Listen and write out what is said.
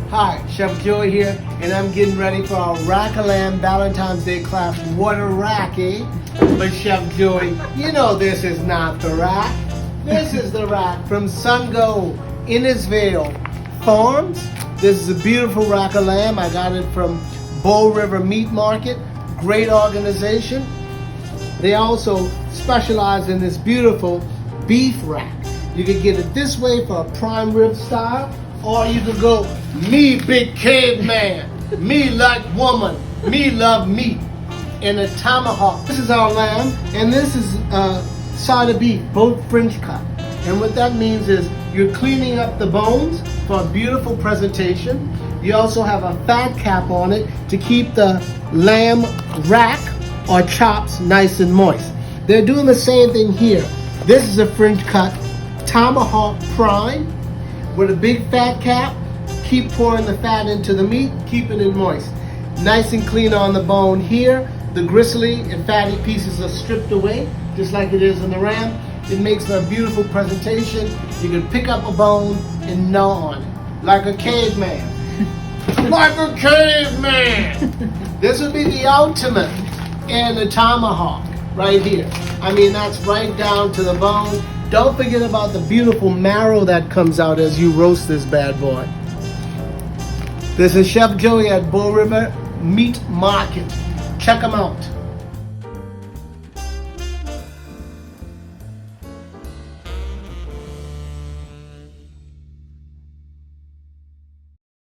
Hi, Chef Joey here, and I'm getting ready for our Rack of Lamb Valentine's Day class. What a rack, eh? But Chef Joey, you know this is not the rack. This is the rack from Sungo, Innisville Farms. This is a beautiful rack of lamb. I got it from Bull River Meat Market. Great organization. They also specialize in this beautiful beef rack. You can get it this way for a prime rib style, or you can go, me big caveman, me like woman, me love meat, in a tomahawk. This is our lamb, and this is side of beef, both French cut. And what that means is you're cleaning up the bones for a beautiful presentation. You also have a fat cap on it to keep the lamb rack or chops nice and moist. They're doing the same thing here. This is a French cut tomahawk prime with a big fat cap. Keep pouring the fat into the meat, keeping it moist. Nice and clean on the bone here. The gristly and fatty pieces are stripped away, just like it is in the ram. It makes for a beautiful presentation. You can pick up a bone and gnaw on it, like a caveman. Like a caveman! This would be the ultimate in a tomahawk, right here. I mean, that's right down to the bone. Don't forget about the beautiful marrow that comes out as you roast this bad boy. This is Chef Joey at Bull River Meat Market. Check them out.